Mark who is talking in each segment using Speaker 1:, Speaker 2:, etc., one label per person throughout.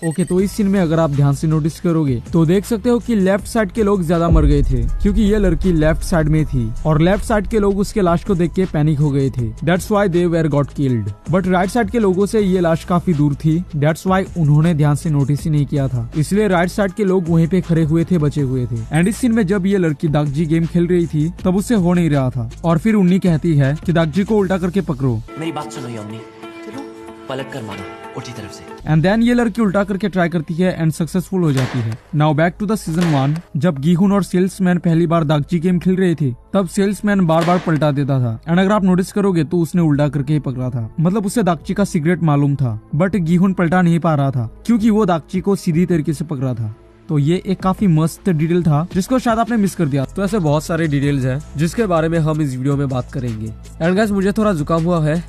Speaker 1: Okay, तो इस scene में अगर आप ध्यान से नोटिस करोगे तो देख सकते हो कि लेफ्ट साइड के लोग ज्यादा मर गए थे क्योंकि ये लड़की लेफ्ट साइड में थी और लेफ्ट साइड के लोग उसके लाश को देख के पैनिक हो गए थे। That's why they were got killed. But right side के लोगों से ये लाश काफी दूर थी। दैट्स व्हाई उन्होंने ध्यान से नोटिस ही नहीं किया था, इसलिए राइट साइड के लोग वहीं पे खड़े हुए थे, बचे हुए थे। एंड इस सीन में जब ये लड़की दागजी गेम खेल रही थी तब उससे हो नहीं रहा था और फिर उन्नी कहती है कि दागजी को उल्टा करके पकड़ो।
Speaker 2: मेरी बात सुनो यमनी, चलो पलट कर मारो उल्टी तरफ से।
Speaker 1: एंड देन ये लड़की उल्टा करके ट्राई करती है एंड सक्सेसफुल हो जाती है। Now back to the season 1। जब गीहुन और सेल्समैन पहली बार दागजी गेम खेल रहे थे तब सेल्समैन बार बार पलटा देता था एंड अगर आप नोटिस करोगे तो उसने उल्टा करके ही पकड़ा था, मतलब उसे दागची का सीक्रेट मालूम था। बट गीहुन पलटा नहीं पा रहा था क्योंकि वो दागची को सीधी तरीके से पकड़ा था। तो ये एक काफी मस्त डिटेल था जिसको शायद आपने मिस कर दिया। तो ऐसे बहुत सारे डिटेल्स हैं जिसके बारे में हम इस वीडियो में बात करेंगे। एंड गाइस मुझे थोड़ा जुकाम हुआ है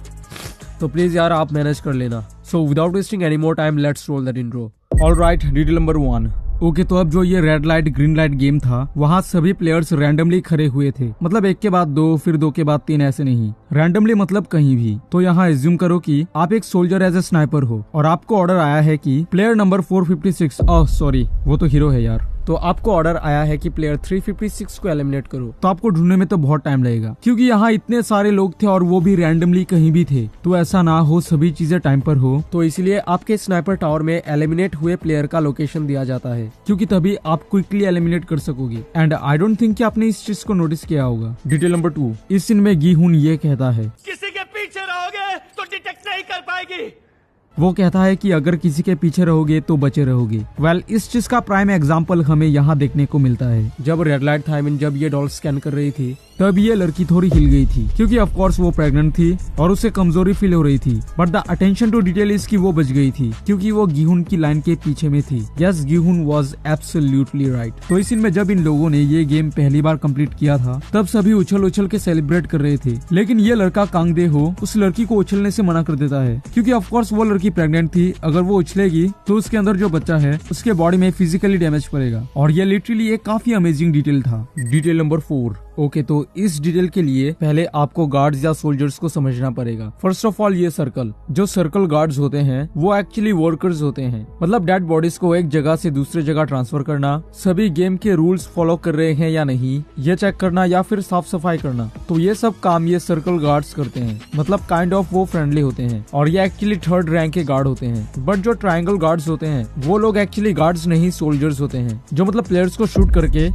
Speaker 1: तो प्लीज यार आप मैनेज कर लेना। So without wasting any more time let's roll that intro. Alright, detail number 1। Okay, तो अब जो ये red light green light game था वहाँ सभी प्लेयर्स रैंडमली खड़े हुए थे, मतलब एक के बाद दो फिर दो के बाद तीन, ऐसे नहीं, रैंडमली मतलब कहीं भी। तो यहाँ एज्यूम करो कि आप एक सोल्जर एज ए स्नाइपर हो और आपको ऑर्डर आया है कि प्लेयर नंबर 456, ओह सॉरी वो तो हीरो है यार, तो आपको ऑर्डर आया है कि प्लेयर 356 को एलिमिनेट करो। तो आपको ढूंढने में तो बहुत टाइम लगेगा क्योंकि यहाँ इतने सारे लोग थे और वो भी रैंडमली कहीं भी थे। तो ऐसा ना हो सभी चीजें टाइम पर हो, तो इसलिए आपके स्नाइपर टावर में एलिमिनेट हुए प्लेयर का लोकेशन दिया जाता है क्योंकि तभी आप क्विकली एलिमिनेट कर सकोगे। एंड आई डोंट थिंक कि आपने इस चीज को नोटिस किया होगा। Detail number 2। इस सीन में गीहुन ये कहता है,
Speaker 2: किसी के पीछे रहोगे तो डिटेक्ट नहीं कर पाएगी।
Speaker 1: वो कहता है कि अगर किसी के पीछे रहोगे तो बचे रहोगे। वेल, इस चीज का प्राइम एग्जांपल हमें यहाँ देखने को मिलता है। जब रेड लाइट था, जब ये डॉल स्कैन कर रही थी तब ये लड़की थोड़ी हिल गई थी क्योंकि ऑफ कोर्स वो प्रेग्नेंट थी और उसे कमजोरी फील हो रही थी। But the attention to detail is कि वो बच गई थी क्योंकि वो गीहुन की लाइन के पीछे में थी। Yes, गीहुन was absolutely right. तो इस सीन में जब इन लोगों ने ये गेम पहली बार कंप्लीट किया था तब सभी उछल उछल के सेलिब्रेट कर रहे थे, लेकिन ये लड़का कांगदे हो उस लड़की को उछलने से मना कर देता है क्योंकि ऑफ कोर्स वो लड़की प्रेग्नेंट थी। अगर वो उछलेगी तो उसके अंदर जो बच्चा है उसके बॉडी में फिजिकली डैमेज पड़ेगा और ये लिटरली एक काफी अमेजिंग डिटेल था। Detail number 4। ओके, तो इस डिटेल के लिए पहले आपको गार्ड्स या सोल्जर्स को समझना पड़ेगा। फर्स्ट ऑफ ऑल, ये सर्कल गार्ड्स होते हैं वो एक्चुअली वर्कर्स होते हैं, मतलब डेड बॉडीज को एक जगह से दूसरे जगह ट्रांसफर करना, सभी गेम के रूल्स फॉलो कर रहे हैं या नहीं ये चेक करना या फिर साफ सफाई करना। तो ये सब काम ये सर्कल गार्ड्स करते हैं, मतलब काइंड ऑफ वो फ्रेंडली होते हैं और ये एक्चुअली 3rd रैंक के गार्ड होते हैं। बट जो ट्रायंगल गार्ड्स होते हैं वो लोग एक्चुअली गार्ड्स नहीं सोल्जर्स होते हैं, जो मतलब प्लेयर्स को शूट करके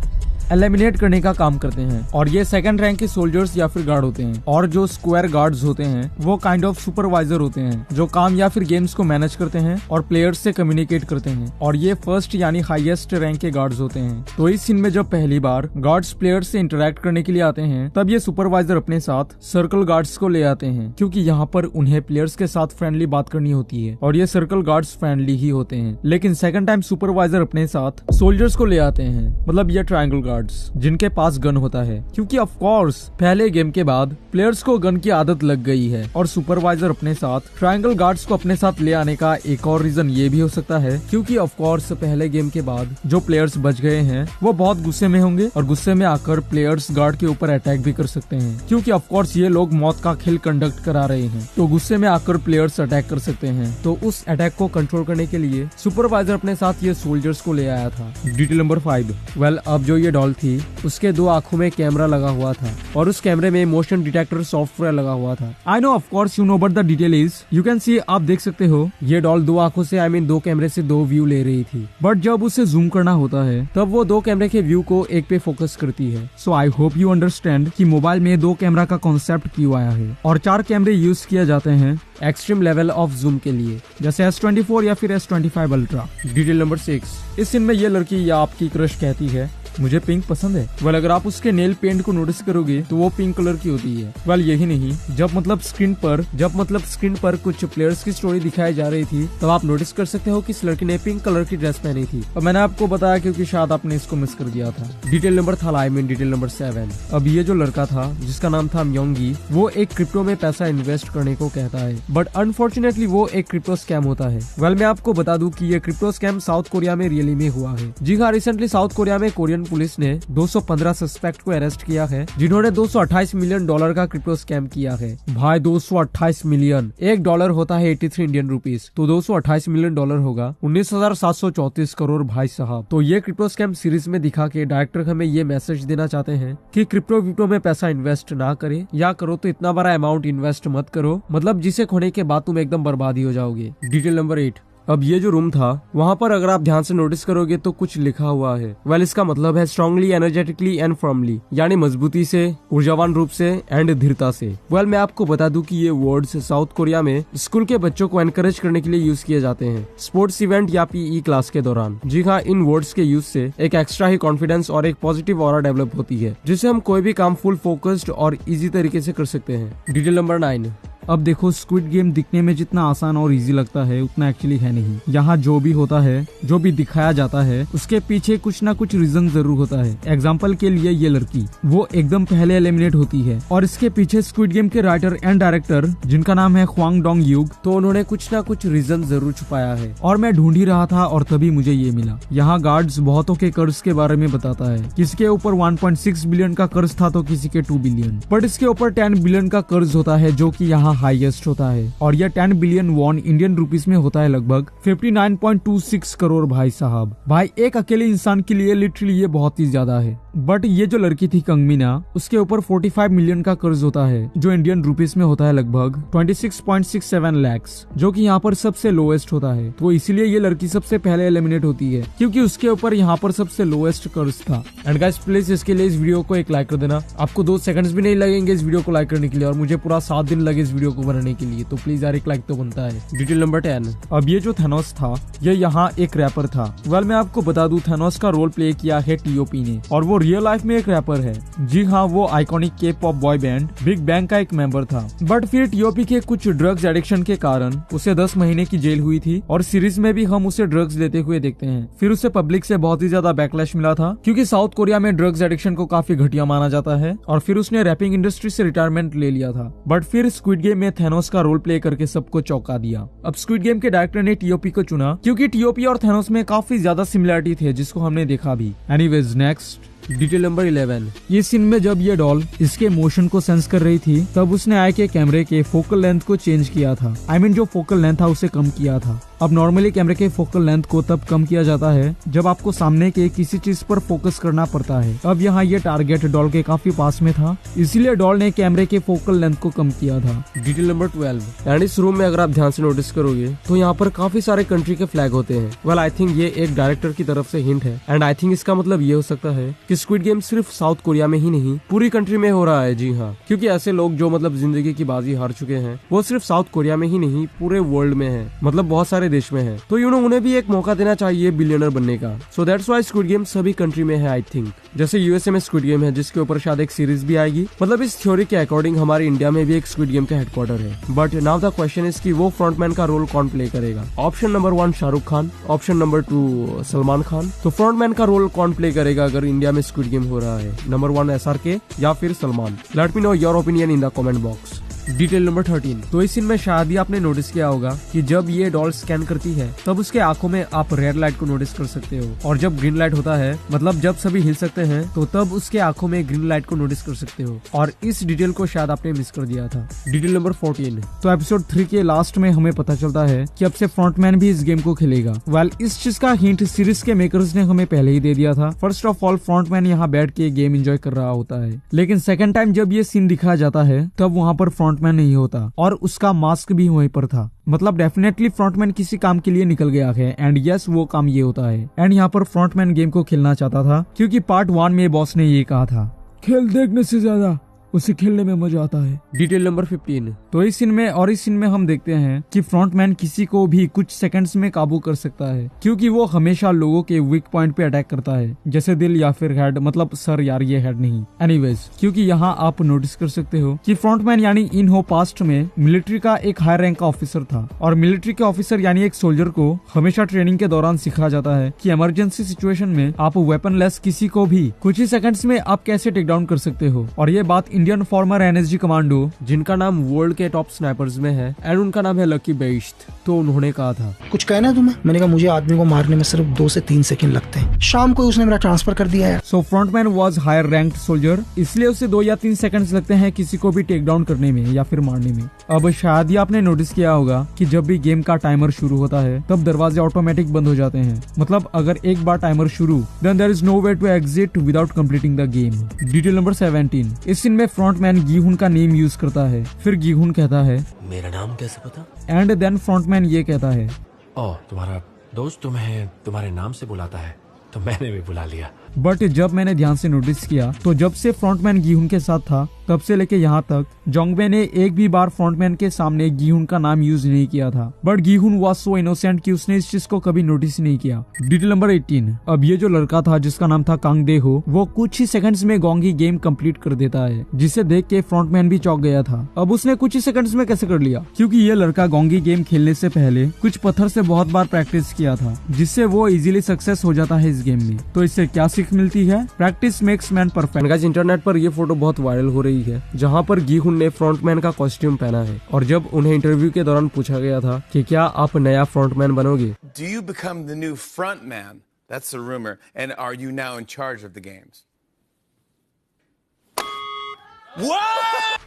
Speaker 1: एलिमिनेट करने का काम करते हैं और ये 2nd रैंक के सोल्जर्स या फिर गार्ड होते हैं। और जो स्क्वायर गार्ड्स होते हैं वो काइंड ऑफ सुपरवाइजर होते हैं जो काम या फिर गेम्स को मैनेज करते हैं और प्लेयर्स से कम्युनिकेट करते हैं और ये 1st यानी हाईएस्ट रैंक के गार्ड्स होते हैं। तो इस सीन में जब पहली बार गार्ड्स प्लेयर्स से इंटरेक्ट करने के लिए आते हैं तब ये सुपरवाइजर अपने साथ सर्कल गार्ड्स को ले आते हैं क्योंकि यहाँ पर उन्हें प्लेयर्स के साथ फ्रेंडली बात करनी होती है और ये सर्कल गार्ड्स फ्रेंडली ही होते हैं। लेकिन 2nd टाइम सुपरवाइजर अपने साथ सोल्जर्स को ले आते हैं, मतलब ये ट्रायंगल गार्ड्स जिनके पास गन होता है क्योंकि ऑफ कोर्स पहले गेम के बाद प्लेयर्स को गन की आदत लग गई है। और सुपरवाइजर अपने साथ ट्रायंगल गार्ड्स को अपने साथ ले आने का एक और रीजन ये भी हो सकता है क्योंकि ऑफ कोर्स पहले गेम के बाद जो प्लेयर्स बच गए हैं वो बहुत गुस्से में होंगे और गुस्से में आकर प्लेयर्स गार्ड के ऊपर अटैक भी कर सकते हैं क्योंकि ऑफ कोर्स ये लोग मौत का खेल कंडक्ट करा रहे हैं। तो गुस्से में आकर प्लेयर्स अटैक कर सकते हैं। तो उस अटैक को कंट्रोल करने के लिए सुपरवाइजर अपने साथ ये सोल्जर्स को ले आया था। Detail number 5। वेल, अब जो ये डॉल थी उसके 2 आंखों में कैमरा लगा हुआ था और उस कैमरे में मोशन डिटेक्टर सॉफ्टवेयर लगा हुआ था। I know of course you know but the detail is you can see, आप देख सकते हो ये डॉल 2 आंखों से 2 कैमरे से 2 व्यू ले रही थी। बट जब उसे जूम करना होता है तब वो 2 कैमरे के व्यू को एक पे फोकस करती है। सो आई होप यू अंडरस्टैंड कि मोबाइल में 2 कैमरा का कॉन्सेप्ट क्यों आया है और 4 कैमरे यूज किए जाते हैं एक्सट्रीम लेवल ऑफ जूम के लिए, जैसे S24 या फिर S25 अल्ट्रा। Detail number 6। इस सीन में ये लड़की या आपकी क्रश कहती है मुझे पिंक पसंद है। वेल, अगर आप उसके नेल पेंट को नोटिस करोगे तो वो पिंक कलर की होती है। वेल, यही नहीं, जब मतलब स्क्रीन पर कुछ प्लेयर्स की स्टोरी दिखाई जा रही थी तब आप नोटिस कर सकते हो कि इस लड़की ने पिंक कलर की ड्रेस पहनी थी और मैंने आपको बताया क्योंकि शायद आपने इसको मिस कर दिया था। Detail number 7। अब ये जो लड़का था जिसका नाम था म्योंगी, वो एक क्रिप्टो में पैसा इन्वेस्ट करने को कहता है बट अनफॉर्चुनेटली वो एक क्रिप्टो स्कैम होता है। वेल, मैं आपको बता दूं कि ये क्रिप्टो स्कैम साउथ कोरिया में रियली में हुआ है। जी हाँ, रिसेंटली साउथ कोरिया में कोरियन पुलिस ने 215 सस्पेक्ट को अरेस्ट किया है जिन्होंने $228 मिलियन का क्रिप्टो स्कैम किया है। भाई 228 मिलियन, $1 होता है 83 इंडियन रुपीस, तो 228 मिलियन होगा 19,734 करोड़ भाई साहब। तो ये क्रिप्टो स्कैम सीरीज में दिखा के डायरेक्टर हमें ये मैसेज देना चाहते हैं कि क्रिप्टो में पैसा इन्वेस्ट ना करे, या करो तो इतना बड़ा अमाउंट इन्वेस्ट मत करो, मतलब जिसे खोने के बाद तुम एकदम बर्बाद ही हो जाओगे। Detail number 8। अब ये जो रूम था वहाँ पर अगर आप ध्यान से नोटिस करोगे तो कुछ लिखा हुआ है। वेल इसका मतलब है स्ट्रांगली, एनर्जेटिकली एंड फर्मली, यानी मजबूती से, ऊर्जावान रूप से एंड धीरता से। वेल मैं आपको बता दूं कि ये वर्ड्स साउथ कोरिया में स्कूल के बच्चों को एनकरेज करने के लिए यूज किए जाते हैं, स्पोर्ट्स इवेंट या पीई क्लास के दौरान। जी हाँ, इन वर्ड्स के यूज से एक एक्स्ट्रा ही कॉन्फिडेंस और एक पॉजिटिव ऑरा डेवलप होती है, जिससे हम कोई भी काम फुल फोकस्ड और इजी तरीके से कर सकते हैं। Detail number 9। अब देखो, स्क्विड गेम दिखने में जितना आसान और इजी लगता है उतना एक्चुअली है नहीं। यहाँ जो भी होता है, जो भी दिखाया जाता है, उसके पीछे कुछ ना कुछ रीजन जरूर होता है। एग्जाम्पल के लिए ये लड़की, वो एकदम पहले एलिमिनेट होती है और इसके पीछे स्क्विड गेम के राइटर एंड डायरेक्टर जिनका नाम है ख्वांग डोंग यूग, तो उन्होंने कुछ ना कुछ रीजन जरूर छुपाया है और मैं ढूंढ ही रहा था और तभी मुझे ये मिला। यहाँ गार्ड्स बहुतों के कर्ज के बारे में बताता है, किसी के ऊपर 1.6 बिलियन का कर्ज था तो किसी के 2 बिलियन, बट इसके ऊपर 10 बिलियन का कर्ज होता है जो कि यहाँ हाईएस्ट होता है, और यह 10 बिलियन वॉन इंडियन रुपीस में होता है लगभग 59.26 करोड़ भाई साहब। भाई एक अकेले इंसान के लिए लिटरली ये बहुत ही ज्यादा है। बट ये जो लड़की थी कंगमीना, उसके ऊपर 45 मिलियन का कर्ज होता है जो इंडियन रुपीस में होता है लगभग 26.67 लाख, जो कि यहाँ पर सबसे लोएस्ट होता है। तो इसीलिए ये लड़की सबसे पहले एलिमिनेट होती है क्योंकि उसके ऊपर यहाँ पर सबसे लोएस्ट कर्ज था। एंड गाइस प्लीज इसके लिए इस वीडियो को एक लाइक कर देना। आपको 2 सेकंड्स भी नहीं लगेंगे इस वीडियो को लाइक करने के लिए, और मुझे पूरा 7 दिन लगे इस वीडियो को बनाने के लिए, तो प्लीज यार एक लाइक तो बनता है। Detail number 10। अब ये जो थैनोस था ये यहाँ एक रैपर था। वेल मैं आपको बता दूं, थैनोस का रोल प्ले किया है टीओपी ने, और वो रियल लाइफ में एक रैपर है। जी हाँ, वो आइकॉनिक के pop boy band big bang का एक मेंबर था। बट फिर टीओपी के कुछ ड्रग्स एडिक्शन के कारण उसे 10 महीने की जेल हुई थी, और सीरीज में भी हम उसे ड्रग्स लेते हुए देखते हैं। फिर उसे पब्लिक से बहुत ही ज्यादा बैकलैश मिला था क्योंकि साउथ कोरिया में ड्रग्स एडिक्शन को काफी घटिया माना जाता है, और फिर उसने रैपिंग इंडस्ट्री से रिटायरमेंट ले लिया था। बट फिर स्क्विड गेम में थैनोस का रोल प्ले करके सबको चौंका दिया। अब स्क्विड गेम के डायरेक्टर ने टीओपी को चुना क्योंकि टीओपी और थैनोस में काफी ज्यादा सिमिलरिटी थे जिसको हमने देखा भी। Anyways next. Detail number 11। ये सीन में जब ये डॉल इसके मोशन को सेंस कर रही थी तब उसने आई के कैमरे के फोकल लेंथ को चेंज किया था। जो फोकल लेंथ था उसे कम किया था। अब नॉर्मली कैमरे के फोकल लेंथ को तब कम किया जाता है जब आपको सामने के किसी चीज पर फोकस करना पड़ता है। अब यहाँ ये टारगेट डॉल के काफी पास में था, इसीलिए डॉल ने कैमरे के फोकल लेंथ को कम किया था। Detail number 12। एंड इस रूम में अगर आप ध्यान से नोटिस करोगे तो यहाँ पर काफी सारे कंट्री के फ्लैग होते हैं। वेल आई थिंक ये एक डायरेक्टर की तरफ से हिंट है, एंड आई थिंक इसका मतलब ये हो सकता है कि स्क्विड गेम सिर्फ साउथ कोरिया में ही नहीं पूरी कंट्री में हो रहा है। जी हाँ, क्योंकि ऐसे लोग जो मतलब जिंदगी की बाजी हार चुके हैं वो सिर्फ साउथ कोरिया में ही नहीं पूरे वर्ल्ड में है, मतलब बहुत सारे देश में है। तो उन्हें भी एक मौका देना चाहिए बिलियनर बनने का। So that's why squid game सभी कंट्री में है आई थिंक। जैसे यूएसए में स्क्विड गेम है जिसके ऊपर शायद एक सीरीज भी आएगी। मतलब इस थ्योरी के अकॉर्डिंग हमारे इंडिया में भी एक स्क्विड गेम का हेडक्वार्टर है। But now the question is कि वो फ्रंटमैन का रोल कौन प्ले करेगा। Option number 1 Shahrukh Khan, option number 2 Salman Khan. तो फ्रंटमैन का रोल कौन प्ले करेगा अगर इंडिया में स्क्विड गेम हो रहा है। नंबर 1 SRK या फिर Salman. Let me know your opinion in the comment box. Detail number 13। तो इस सीन में शायद ही आपने नोटिस किया होगा कि जब ये डॉल स्कैन करती है तब उसके आंखों में आप रेड लाइट को नोटिस कर सकते हो, और जब ग्रीन लाइट होता है मतलब जब सभी हिल सकते हैं तो तब उसके आंखों में ग्रीन लाइट को नोटिस कर सकते हो, और इस डिटेल को शायद आपने मिस कर दिया था। Detail number 14। तो एपिसोड 3 के लास्ट में हमें पता चलता है कि अब से फ्रंटमैन भी इस गेम को खेलेगा। वेल इस चीज का हिंट सीरीज के मेकर्स ने हमें पहले ही दे दिया था। फर्स्ट ऑफ ऑल फ्रंटमैन यहाँ बैठ के गेम एंजॉय कर रहा होता है, लेकिन सेकंड टाइम जब ये सीन दिखाया जाता है तब वहाँ पर फ्रंटमैन नहीं होता और उसका मास्क भी वहीं पर था। मतलब डेफिनेटली फ्रंटमैन किसी काम के लिए निकल गया है, एंड यस वो काम ये होता है। एंड यहाँ पर फ्रंटमैन गेम को खेलना चाहता था क्योंकि पार्ट 1 में बॉस ने ये कहा था, खेल देखने से ज्यादा उसे खेलने में मजा आता है। Detail number 15। तो इस सीन में हम देखते हैं कि फ्रंटमैन किसी को भी कुछ सेकंड्स में काबू कर सकता है क्योंकि वो हमेशा लोगों के वीक पॉइंट पे अटैक करता है, जैसे दिल या फिर हेड। मतलब सर यार ये हेड नहीं। एनीवेज, क्योंकि यहाँ आप नोटिस कर सकते हो कि फ्रंटमैन यानी इन हो पास्ट में मिलिट्री का एक हाई रैंक का ऑफिसर था, और मिलिट्री के ऑफिसर यानी एक सोल्जर को हमेशा ट्रेनिंग के दौरान सिखाया जाता है कि इमरजेंसी सिचुएशन में आप वेपनलेस किसी को भी कुछ ही सेकंड्स में आप कैसे टेक डाउन कर सकते हो। और ये बात इंडियन फॉर्मर एनएसजी कमांडो जिनका नाम वर्ल्ड के टॉप स्नाइपर्स में है एंड उनका नाम है लकी बेइश्त। तो उन्होंने कहा था,
Speaker 3: कुछ कहना है तुम्हें? मैंने कहा मुझे आदमी को मारने में सिर्फ 2 से 3 सेकंड लगते हैं। शाम को उसने मेरा ट्रांसफर कर दिया है।
Speaker 1: So frontman was higher ranked soldier, इसलिए उसे 2 या 3 सेकंड्स लगते हैं किसी को भी टेक डाउन करने में या फिर मारने में। अब शायद ही आपने नोटिस किया होगा कि जब भी गेम का टाइमर शुरू होता है तब दरवाजे ऑटोमेटिक बंद हो जाते हैं। मतलब अगर एक बार टाइमर शुरू then there is no way to exit without completing the game. Detail number 17, इस सीन में फ्रंटमैन गीहुन का नेम यूज करता है। फिर गीहुन कहता है,
Speaker 2: मेरा नाम कैसे पता?
Speaker 1: एंड देन फ्रंटमैन ये कहता है,
Speaker 4: ओह, तुम्हारा दोस्त तुम्हें तुम्हारे नाम से बुलाता है, तो मैंने भी बुला लिया।
Speaker 1: बट जब मैंने ध्यान से नोटिस किया तो जब से फ्रंटमैन गीहुन के साथ था तब से लेके यहाँ तक जोंगबे ने एक भी बार फ्रंटमैन के सामने गीहुन का नाम यूज नहीं किया था। बट गीहुन वाज सो इनोसेंट कि उसने इस चीज को कभी नोटिस नहीं किया। डिटेल नंबर 18, अब ये जो लड़का था जिसका नाम था कांग दे हो, वो कुछ ही सेकंड्स में गोंगी गेम कंप्लीट कर देता है, जिसे देख के फ्रंटमैन भी चौंक गया था। अब उसने कुछ ही सेकंड्स में कैसे कर लिया? क्योंकि ये लड़का गोंगी गेम खेलने से पहले कुछ पत्थर से बहुत बार प्रैक्टिस किया था, जिससे वो इजीली सक्सेस हो जाता है इस गेम में। तो इससे क्या सीख मिलती है? Practice makes man perfect. Guys, internet पर ये फोटो बहुत वायरल हो रही है जहाँ पर गीहुन ने फ्रंटमैन का कॉस्ट्यूम पहना है, और जब उन्हें इंटरव्यू के दौरान पूछा गया था कि क्या आप नया फ्रंटमैन बनोगे,
Speaker 5: Do you become the new front man? That's the rumor. And are you now in charge of the games?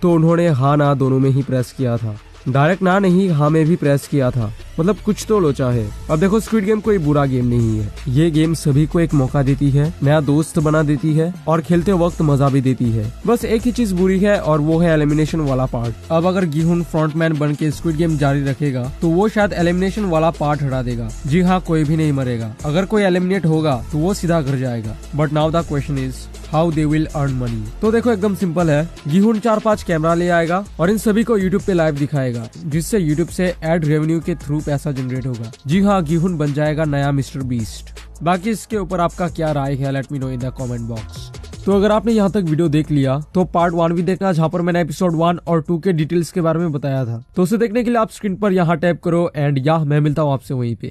Speaker 1: तो उन्होंने हाँ ना दोनों में ही प्रेस किया था। डायरेक्ट ना नहीं, हाँ में भी प्रेस किया था। मतलब कुछ तो लोचा है। अब देखो, स्क्विड गेम कोई बुरा गेम नहीं है। ये गेम सभी को एक मौका देती है, नया दोस्त बना देती है और खेलते वक्त मजा भी देती है। बस एक ही चीज बुरी है और वो है एलिमिनेशन वाला पार्ट। अब अगर गीहुन फ्रंटमैन बन के स्क्विड गेम जारी रखेगा तो वो शायद एलिमिनेशन वाला पार्ट हटा देगा। जी हाँ, कोई भी नहीं मरेगा। अगर कोई एलिमिनेट होगा तो वो सीधा घर जाएगा। But now the question is how they will earn money. तो देखो, एकदम सिंपल है। गीहुन 4-5 कैमरा ले आएगा और इन सभी को यूट्यूब पे लाइव दिखाएगा, जिससे यूट्यूब से एड रेवेन्यू के थ्रू पैसा जनरेट होगा। जी हाँ, गीहुन बन जाएगा नया मिस्टर बीस्ट। बाकी इसके ऊपर आपका क्या राय है? Let me know in the comment box. तो अगर आपने यहाँ तक वीडियो देख लिया तो पार्ट 1 भी देखना, जहाँ पर मैंने एपिसोड 1 और 2 के डिटेल्स के बारे में बताया था। तो उसे देखने के लिए आप स्क्रीन पर यहाँ टैप करो एंड मैं मिलता हूँ आपसे वहीं पे।